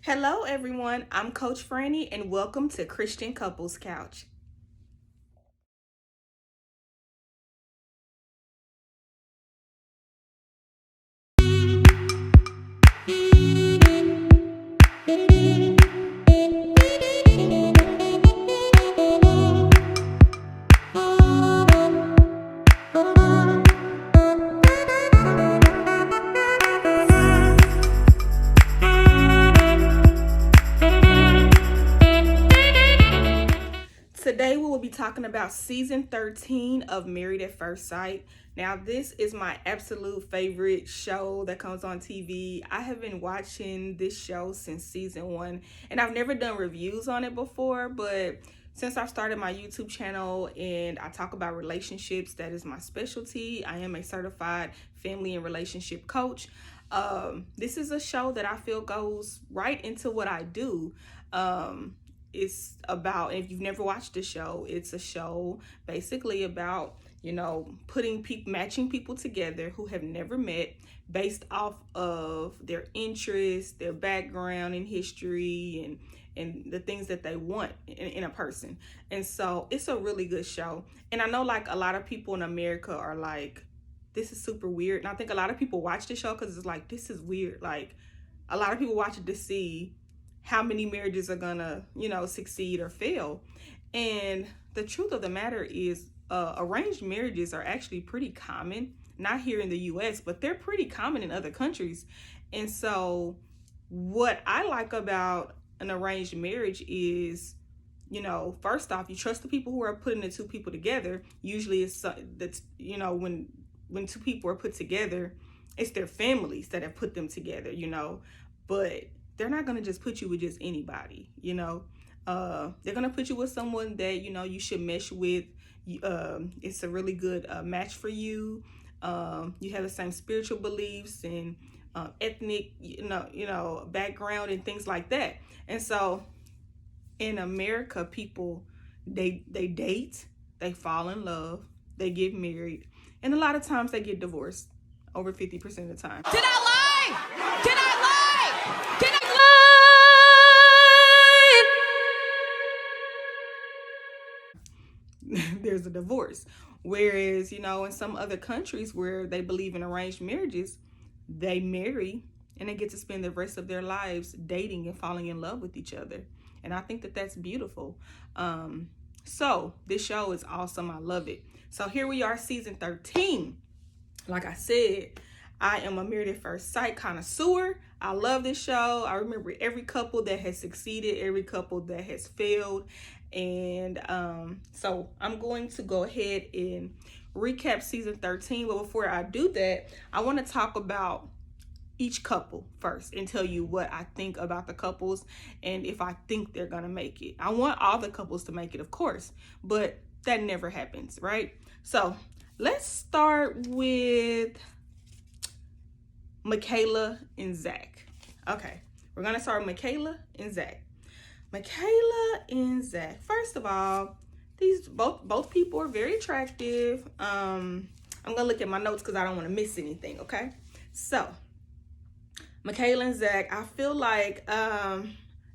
Hello everyone, I'm Coach Frannie and welcome to Christian Couples Couch. Today we will be talking about season 13 of Married at First Sight. Now this is my absolute favorite show that comes on TV. I have been watching this show since season 1 and I've never done reviews on it before, but since I started my YouTube channel and I talk about relationships, that is my specialty. I am a certified family and relationship coach. This is a show that I feel goes right into what I do. It's about, if you've never watched the show, it's a show basically about, matching people together who have never met based off of their interests, their background and history, and the things that they want in a person. And so it's a really good show. And I know like a lot of people in America are like, this is super weird. And I think a lot of people watch the show because it's like, this is weird. Like a lot of people watch it to see how many marriages are gonna, succeed or fail. And the truth of the matter is arranged marriages are actually pretty common, not here in the US, but they're pretty common in other countries. And so what I like about an arranged marriage is, first off, you trust the people who are putting the two people together. Usually it's that's, when two people are put together, it's their families that have put them together, but they're not going to just put you with just anybody, they're going to put you with someone that, you should mesh with. It's a really good match for you. You have the same spiritual beliefs and ethnic, background and things like that. And so in America, people, they date, they fall in love, they get married, and a lot of times they get divorced over 50% of the time. Did I lie? Did I lie? Did I lie? There's a divorce. Whereas, in some other countries where they believe in arranged marriages, they marry and they get to spend the rest of their lives dating and falling in love with each other. And I think that that's beautiful. So this show is awesome. I love it. So here we are, season 13. Like I said, I am a Married at First Sight connoisseur. I love this show. I remember every couple that has succeeded, every couple that has failed. And so I'm going to go ahead and recap season 13. But before I do that, I want to talk about each couple first and tell you what I think about the couples and if I think they're going to make it. I want all the couples to make it, of course, but that never happens, right? So let's start with Michaela and Zach. Okay, we're going to start with Michaela and Zach. Michaela and Zach. First of all, these both people are very attractive. I'm going to look at my notes because I don't want to miss anything, okay? So Michaela and Zach, I feel like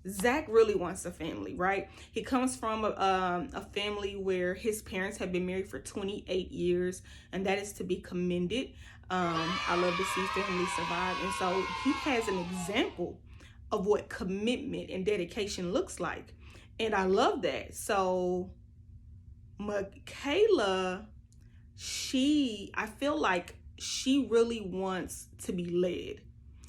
Zach really wants a family, right? He comes from a family where his parents have been married for 28 years, and that is to be commended. I love to see families survive. And so he has an example of what commitment and dedication looks like. And I love that. So Michaela, I feel like she really wants to be led.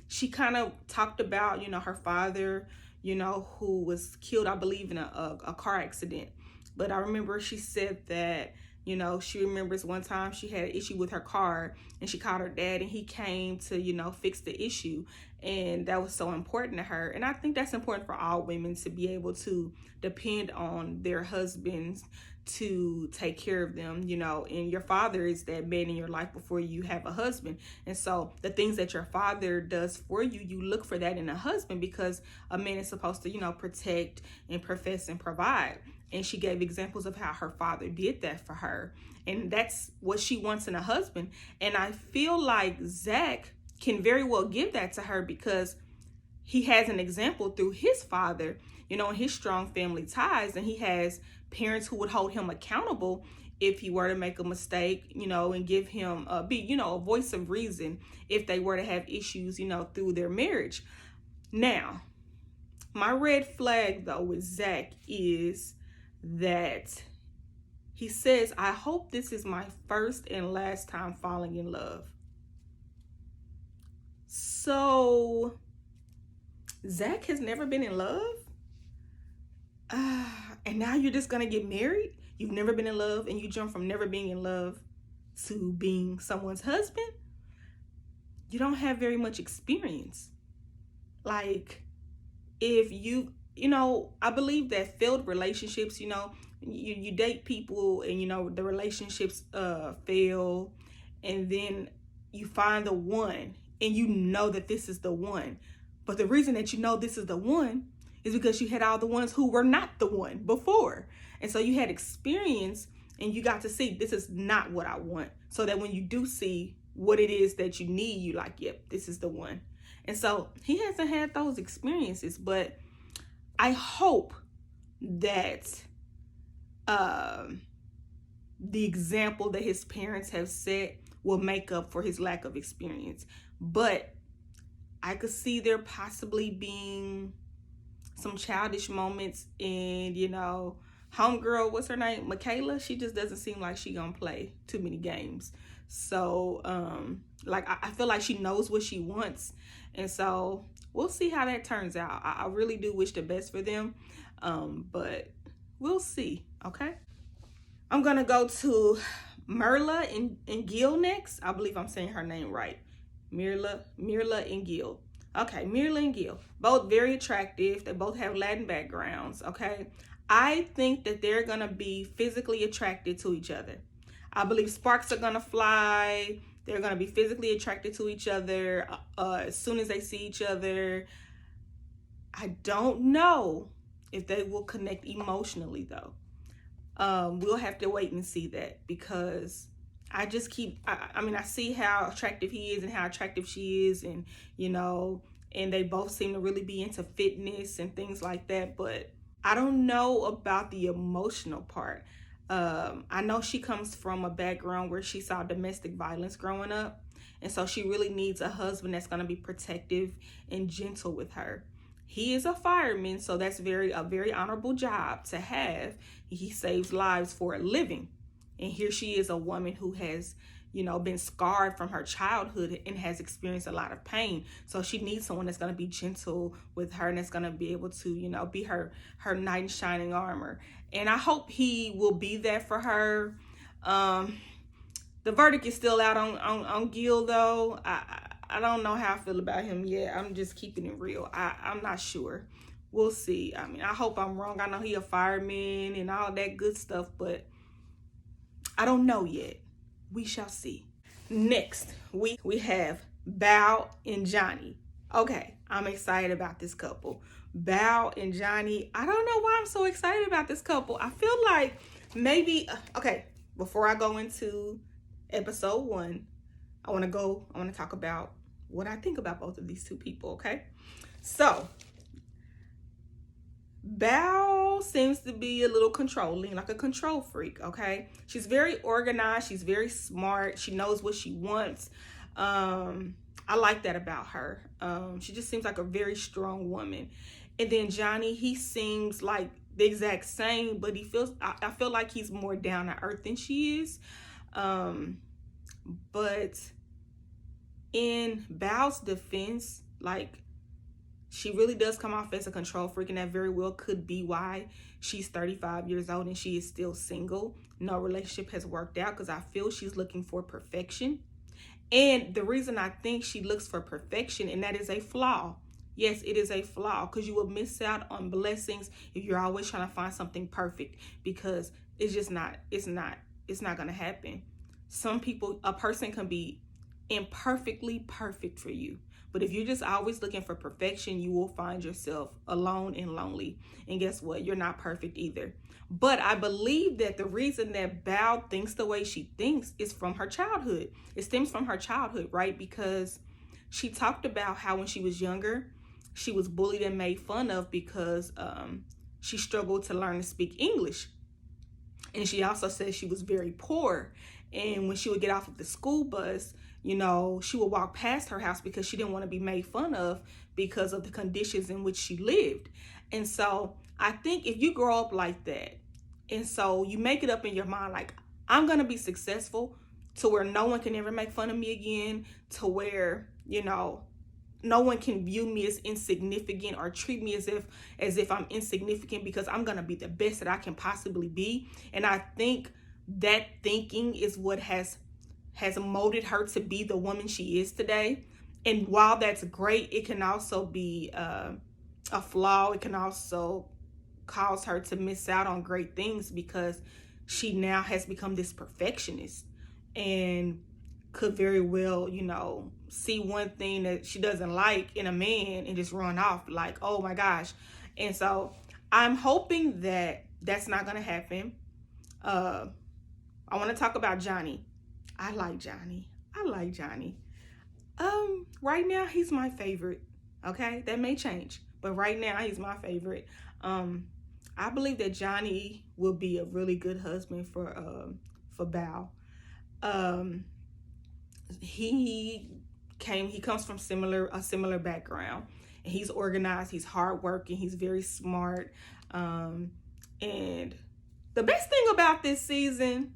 She kind of talked about, her father, who was killed, I believe, in a car accident. But I remember she said that, she remembers one time she had an issue with her car and she called her dad and he came to, fix the issue. And that was so important to her. And I think that's important for all women to be able to depend on their husbands to take care of them, and your father is that man in your life before you have a husband. And so the things that your father does for you, you look for that in a husband because a man is supposed to, protect and profess and provide. And she gave examples of how her father did that for her. And that's what she wants in a husband. And I feel like Zach can very well give that to her because he has an example through his father, you know, and his strong family ties, and he has parents who would hold him accountable if he were to make a mistake, you know, and give him a voice of reason if they were to have issues, you know, through their marriage. Now, my red flag though with Zach is that he says, I hope this is my first and last time falling in love. So Zach has never been in love? And now you're just gonna get married? You've never been in love, and you jump from never being in love to being someone's husband? You don't have very much experience. Like, if I believe that failed relationships, you date people and, the relationships fail, and then you find the one, and you know that this is the one. But the reason that you know this is the one is because you had all the ones who were not the one before. And so you had experience, and you got to see this is not what I want. So that when you do see what it is that you need, you like, yep, this is the one. And so he hasn't had those experiences, but I hope that the example that his parents have set will make up for his lack of experience. But I could see there possibly being some childish moments, and homegirl, what's her name, Michaela, she just doesn't seem like she gonna play too many games. So I feel like she knows what she wants, and so we'll see how that turns out. I really do wish the best for them, but we'll see. Okay, I'm gonna go to Mirla and Gil next. I believe I'm saying her name right. Mirla and Gil. Okay, Mirla and Gil, both very attractive. They both have Latin backgrounds, okay? I think that they're going to be physically attracted to each other. I believe sparks are going to fly. They're going to be physically attracted to each other as soon as they see each other. I don't know if they will connect emotionally, though. We'll have to wait and see that, because I just I see how attractive he is and how attractive she is, and and they both seem to really be into fitness and things like that, but I don't know about the emotional part. I know she comes from a background where she saw domestic violence growing up, and so she really needs a husband that's going to be protective and gentle with her. He is a fireman, so that's a very honorable job to have. He saves lives for a living. And here she is, a woman who has, been scarred from her childhood and has experienced a lot of pain. So she needs someone that's going to be gentle with her, and that's going to be able to, be her knight in shining armor. And I hope he will be that for her. The verdict is still out on Gil, though. I don't know how I feel about him yet. I'm just keeping it real. I'm not sure. We'll see. I mean, I hope I'm wrong. I know he a fireman and all that good stuff, but I don't know yet. We shall see. Next, we have Bao and Johnny. Okay, I'm excited about this couple. Bao and Johnny. I don't know why I'm so excited about this couple. I feel like maybe, okay, before I go into episode 1, I want to talk about what I think about both of these two people, okay? So, Bao seems to be a little controlling, like a control freak, okay? She's very organized. She's very smart. She knows what she wants. I like that about her. She just seems like a very strong woman. And then Johnny, he seems like the exact same, but I feel like he's more down to earth than she is. But in Bao's defense, like, she really does come off as a control freak, and that very well could be why she's 35 years old and she is still single. No relationship has worked out, because I feel she's looking for perfection. And the reason I think she looks for perfection, and that is a flaw. Yes, it is a flaw, because you will miss out on blessings if you're always trying to find something perfect, because it's not going to happen. A person can be imperfectly perfect for you. But if you're just always looking for perfection, you will find yourself alone and lonely. And guess what? You're not perfect either. But I believe that the reason that Bao thinks the way she thinks is from her childhood. It stems from her childhood, right? Because she talked about how when she was younger, she was bullied and made fun of because she struggled to learn to speak English. And she also said she was very poor. And when she would get off of the school bus, you know, she would walk past her house because she didn't want to be made fun of because of the conditions in which she lived. And so I think if you grow up like that, and so you make it up in your mind, like, I'm going to be successful to where no one can ever make fun of me again, to where, you know, no one can view me as insignificant or treat me as if I'm insignificant, because I'm going to be the best that I can possibly be. And I think that thinking is what has molded her to be the woman she is today. And while that's great, it can also be a flaw. It can also cause her to miss out on great things, because she now has become this perfectionist and could very well, you know, see one thing that she doesn't like in a man and just run off like, oh my gosh. And so I'm hoping that that's not going to happen. I want to talk about Johnny. I like Johnny. Right now he's my favorite. Okay, that may change, but right now he's my favorite. I believe that Johnny will be a really good husband for Bao. He comes from a similar background, and he's organized, he's hardworking, he's very smart. And the best thing about this season,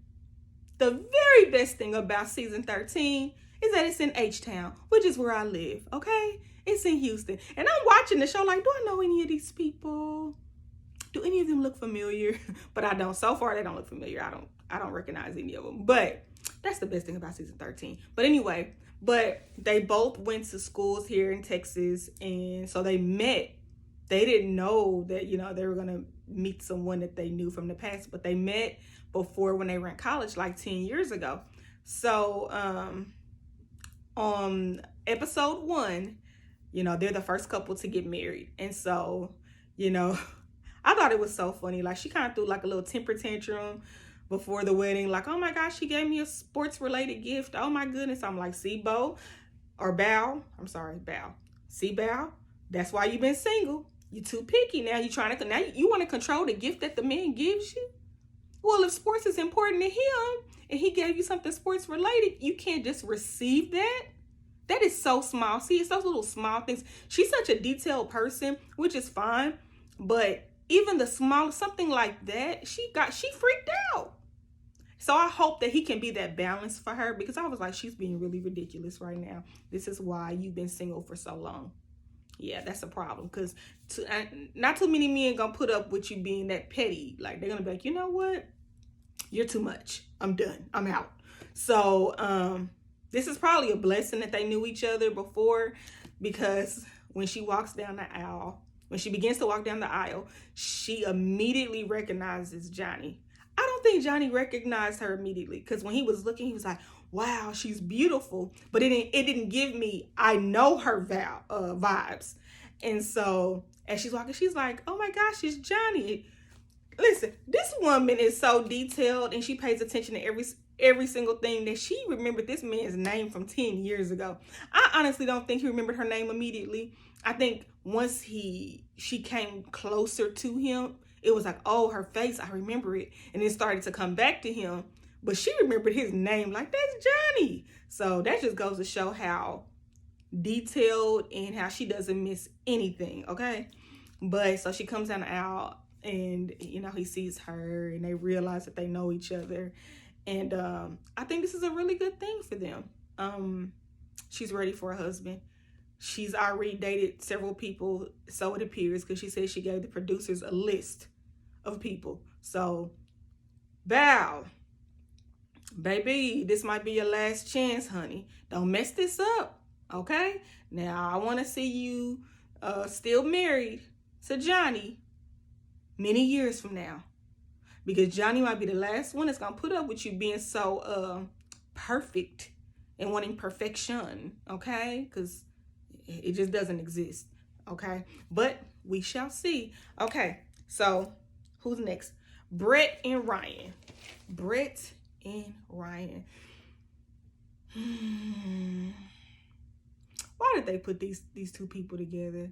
the very best thing about season 13 is that it's in H-Town, which is where I live, okay? It's in Houston. And I'm watching the show like, do I know any of these people? Do any of them look familiar? But I don't. So far, they don't look familiar. I don't recognize any of them. But that's the best thing about season 13. But anyway, they both went to schools here in Texas, and so they met. They didn't know that, you know, they were going to meet someone that they knew from the past, but they met before when they were in college like 10 years ago. So on episode 1, you know, they're the first couple to get married. And so, you know, I thought it was so funny. Like, she kind of threw like a little temper tantrum before the wedding. Like, oh my gosh, she gave me a sports related gift. Oh my goodness. I'm like, see, Bao. See, Bao, that's why you've been single. You're too picky. Now you want to control the gift that the man gives you. Well, if sports is important to him and he gave you something sports related, you can't just receive that. That is so small. See, it's those little small things. She's such a detailed person, which is fine. But even the smallest, something like that, she freaked out. So I hope that he can be that balance for her, because I was like, she's being really ridiculous right now. This is why you've been single for so long. Yeah, that's a problem, because not too many men gonna put up with you being that petty. Like, they're gonna be like, you know what? You're too much. I'm done. I'm out. So this is probably a blessing that they knew each other before, because when she begins to walk down the aisle, she immediately recognizes Johnny. I don't think Johnny recognized her immediately, because when he was looking, he was like, wow, she's beautiful. But it didn't give me, I know her vibes. And so as she's walking, she's like, oh my gosh, it's Johnny. Listen, this woman is so detailed, and she pays attention to every single thing, that she remembered this man's name from 10 years ago. I honestly don't think he remembered her name immediately. I think once she came closer to him, it was like, oh, her face, I remember it. And it started to come back to him. But she remembered his name, like, that's Johnny. So that just goes to show how detailed and how she doesn't miss anything, okay? But so she comes down the aisle, and, you know, he sees her, and they realize that they know each other. And I think this is a really good thing for them. She's ready for a husband. She's already dated several people, so it appears, because she said she gave the producers a list of people. So, Bao, baby, this might be your last chance, honey. Don't mess this up, okay? Now, I want to see you still married to Johnny many years from now, because Johnny might be the last one that's going to put up with you being so perfect and wanting perfection, okay? Because it just doesn't exist, okay? But we shall see. Okay, so who's next? Brett and Ryan. Why did they put these two people together?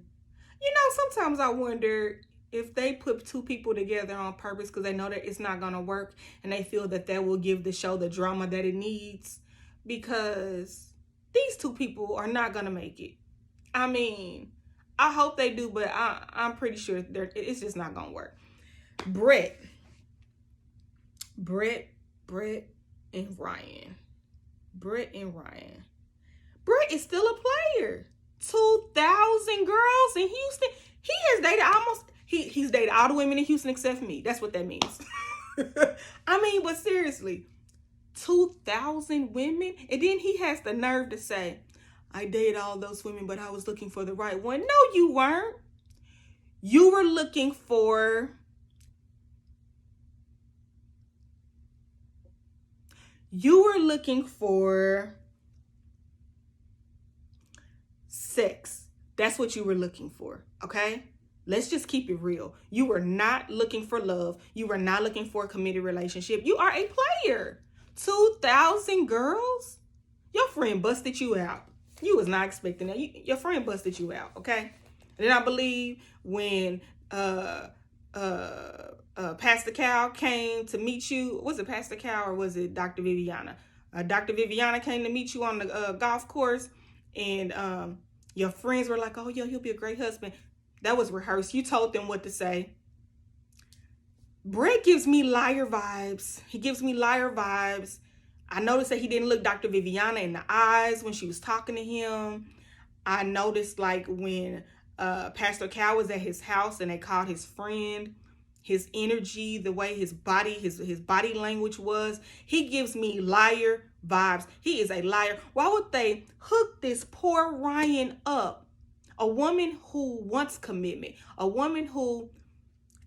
You know, sometimes I wonder if they put two people together on purpose because they know that it's not going to work and they feel that that will give the show the drama that it needs, because these two people are not going to make it. I mean, I hope they do, but I'm pretty sure it's just not going to work. Brett, and Ryan. Brett and Ryan. Brett is still a player. 2,000 girls in Houston. He has dated he's dated all the women in Houston except me. That's what that means. I mean, but seriously, 2,000 women? And then he has the nerve to say, I dated all those women, but I was looking for the right one. No, you weren't. You were looking for sex. That's what you were looking for, okay? Let's just keep it real. You were not looking for love. You were not looking for a committed relationship. You are a player. 2,000 girls? Your friend busted you out. You was not expecting that. Your friend busted you out, okay? And then I believe when Pastor Cal came to meet you, was it Pastor Cal or was it Dr. Viviana? Dr. Viviana came to meet you on the golf course, and your friends were like, oh, yeah, he'll be a great husband. That was rehearsed. You told them what to say. Brett gives me liar vibes. He gives me liar vibes. I noticed that he didn't look Dr. Viviana in the eyes when she was talking to him. I noticed like when Pastor Cal was at his house and they called his friend, his energy, the way his body language was. He gives me liar vibes. He is a liar. Why would they hook this poor Ryan up? A woman who wants commitment, a woman who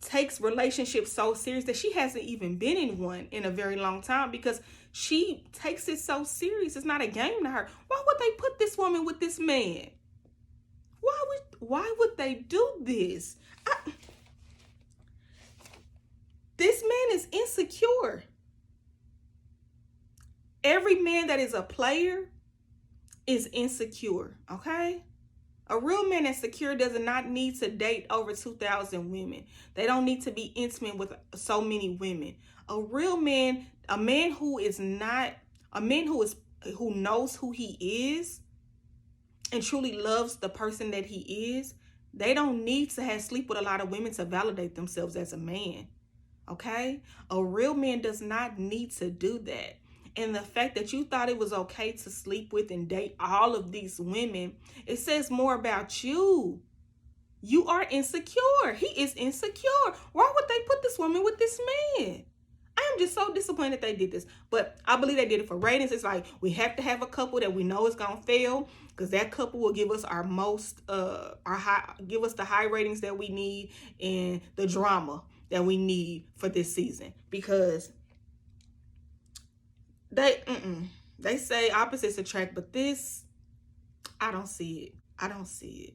takes relationships so serious that she hasn't even been in one in a very long time because she takes it so serious. It's not a game to her. Why would they put this woman with this man? Why would they do this? This man is insecure. Every man that is a player is insecure, okay? A real man that's secure does not need to date over 2,000 women. They don't need to be intimate with so many women. A real man, a man who knows who he is and truly loves the person that he is, they don't need to sleep with a lot of women to validate themselves as a man. Okay? A real man does not need to do that. And the fact that you thought it was okay to sleep with and date all of these women, it says more about you. You are insecure. He is insecure. Why would they put this woman with this man? I am just so disappointed they did this. But I believe they did it for ratings. It's like we have to have a couple that we know is gonna fail, because that couple will give us our most give us the high ratings that we need and the drama that we need for this season. Because they say opposites attract, but this, I don't see it.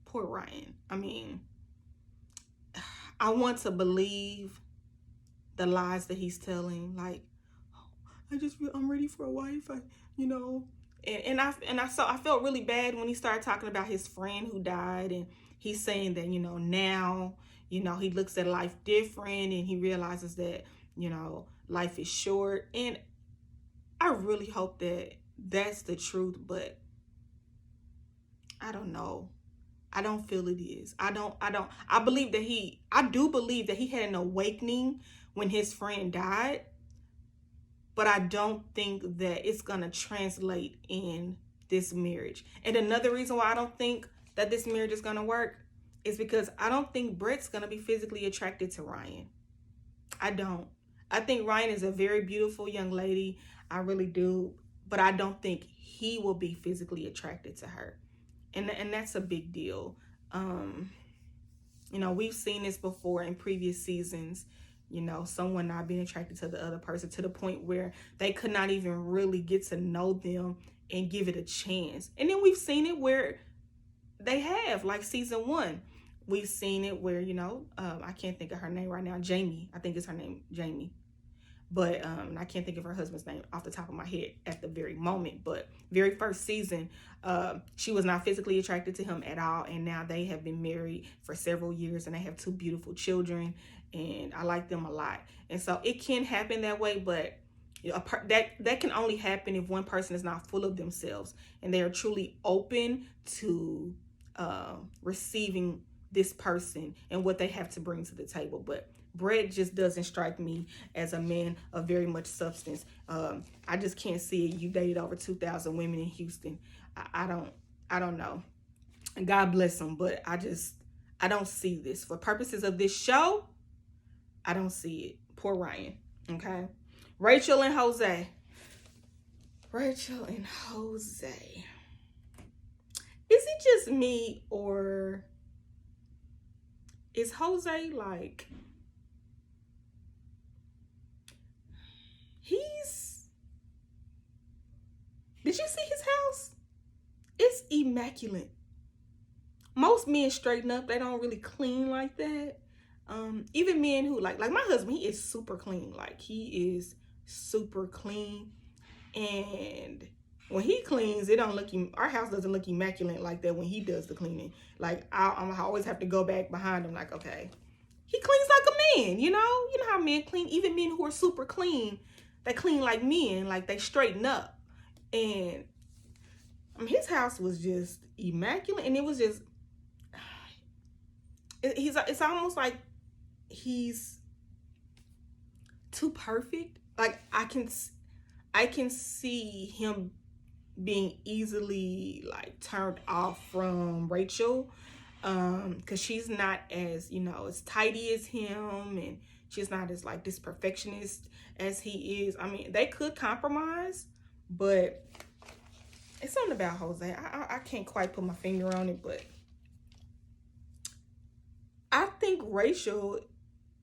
Poor Ryan. I mean, I want to believe the lies that he's telling. Like, I'm ready for a wife. I felt really bad when he started talking about his friend who died, and he's saying that, now, he looks at life different and he realizes that, life is short. And I really hope that that's the truth, but I don't know. I don't feel it is. I do believe that he had an awakening when his friend died, but I don't think that it's going to translate in this marriage. And another reason why I don't think that this marriage is going to work is because I don't think Brett's going to be physically attracted to Ryan. I don't. I think Ryan is a very beautiful young lady. I really do. But I don't think he will be physically attracted to her. And that's a big deal. We've seen this before in previous seasons. Someone not being attracted to the other person to the point where they could not even really get to know them and give it a chance. And then we've seen it where they have, like season 1. We've seen it where, I can't think of her name right now. Jamie. I think it's her name, Jamie. but I can't think of her husband's name off the top of my head at the very moment. But very first season, she was not physically attracted to him at all, and now they have been married for several years and they have 2 beautiful children, and I like them a lot. And so it can happen that way, but that can only happen if one person is not full of themselves and they are truly open to receiving this person and what they have to bring to the table. But Brett just doesn't strike me as a man of very much substance. I just can't see it. You dated over 2,000 women in Houston. I don't know. God bless him, but I don't see this. For purposes of this show, I don't see it. Poor Ryan. Okay. Rachel and Jose. Rachel and Jose. Is it just me, or is Jose like, did you see his house? It's immaculate. Most men straighten up. They don't really clean like that. Even men who like my husband, he is super clean. Like, he is super clean. And when he cleans, it don't look, our house doesn't look immaculate like that when he does the cleaning. Like, I always have to go back behind him, like, okay, he cleans like a man, you know how men clean. Even men who are super clean, they clean like men, like they straighten up. And his house was just immaculate, and it was just, it's almost like he's too perfect. Like, I can see him being easily like turned off from Rachel, because she's not as, as tidy as him, and she's not as like this perfectionist as he is. I mean, they could compromise, but it's something about Jose. I can't quite put my finger on it, but I think Rachel,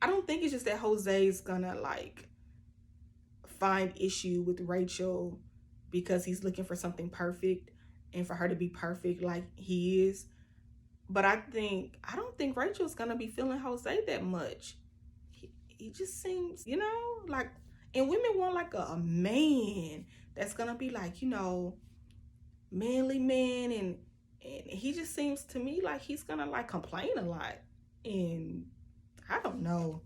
I don't think it's just that Jose's gonna like find issue with Rachel because he's looking for something perfect and for her to be perfect like he is. But I don't think Rachel's gonna be feeling Jose that much. He just seems, like, and women want like a man that's gonna be like, manly man, and he just seems to me like he's gonna like complain a lot. And I don't know.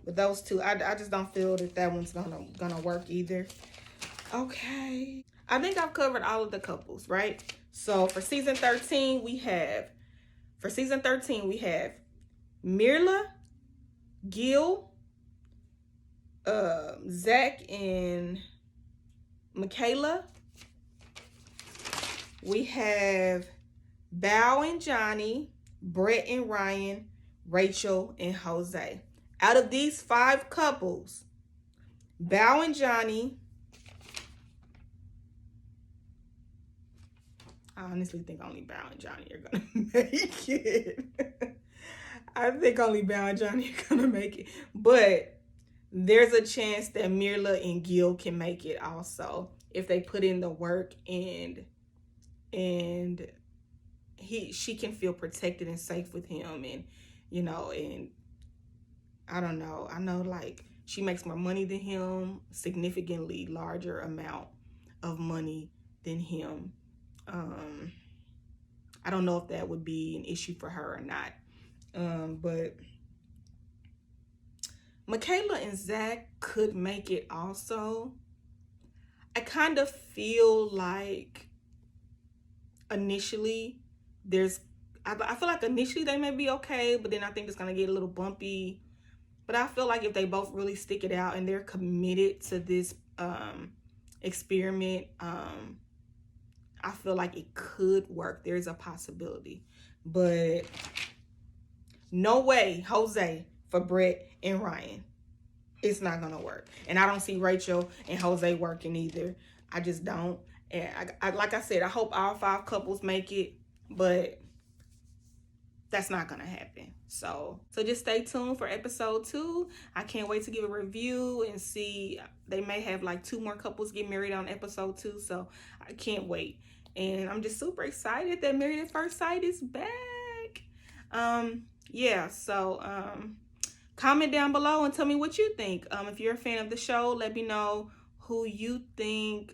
But those two, I just don't feel that one's gonna work either. Okay. I think I've covered all of the couples, right? So for season 13, we have Mirla, Gil, Zach and Michaela. We have Bao and Johnny, Brett and Ryan, Rachel and Jose. Out of these 5 couples, Bao and Johnny, I honestly think only Bao and Johnny are gonna make it. I think only Bao and Johnny are gonna make it. But there's a chance that Mirla and Gil can make it also, if they put in the work, and she can feel protected and safe with him, and and I don't know. I know, like, she makes more money than him, significantly larger amount of money than him. I don't know if that would be an issue for her or not. But Michaela and Zach could make it also. I kind of feel like initially I feel like initially they may be okay, but then I think it's going to get a little bumpy. But I feel like if they both really stick it out and they're committed to this experiment, I feel like it could work. There's a possibility. But no way, Jose, for Brett and Ryan. It's not going to work. And I don't see Rachel and Jose working either. I just don't. And like I said, I hope all 5 couples make it, but that's not going to happen. So just stay tuned for episode 2. I can't wait to give a review and see. They may have like 2 more couples get married on episode 2. So I can't wait. And I'm just super excited that Married at First Sight is back. Yeah. So, comment down below and tell me what you think. If you're a fan of the show, let me know who you think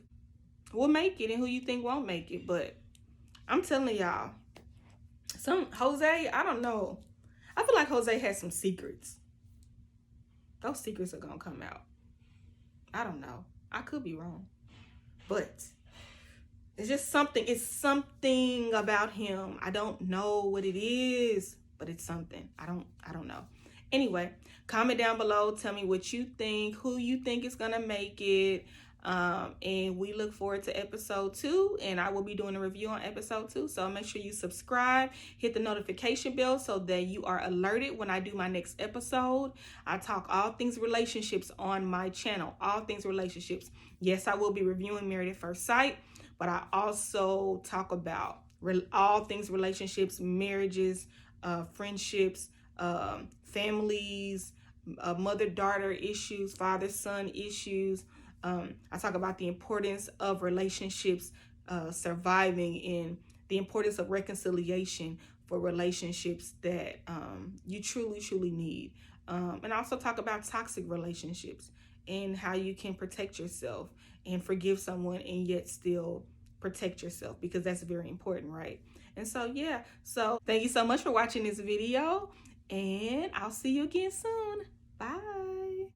will make it and who you think won't make it. But I'm telling y'all, Jose, I don't know. I feel like Jose has some secrets. Those secrets are gonna come out. I don't know. I could be wrong. But it's just something. It's something about him. I don't know what it is, but it's something. I don't know. Anyway, comment down below. Tell me what you think, who you think is gonna make it. And we look forward to episode 2, and I will be doing a review on episode 2. So make sure you subscribe, hit the notification bell so that you are alerted when I do my next episode. I talk all things relationships on my channel, all things relationships. Yes, I will be reviewing Married at First Sight, but I also talk about all things relationships, marriages, friendships, families, mother-daughter issues, father-son issues. I talk about the importance of relationships surviving and the importance of reconciliation for relationships that you truly need. And I also talk about toxic relationships and how you can protect yourself and forgive someone and yet still protect yourself, because that's very important, right? And so, yeah. So thank you so much for watching this video, and I'll see you again soon. Bye.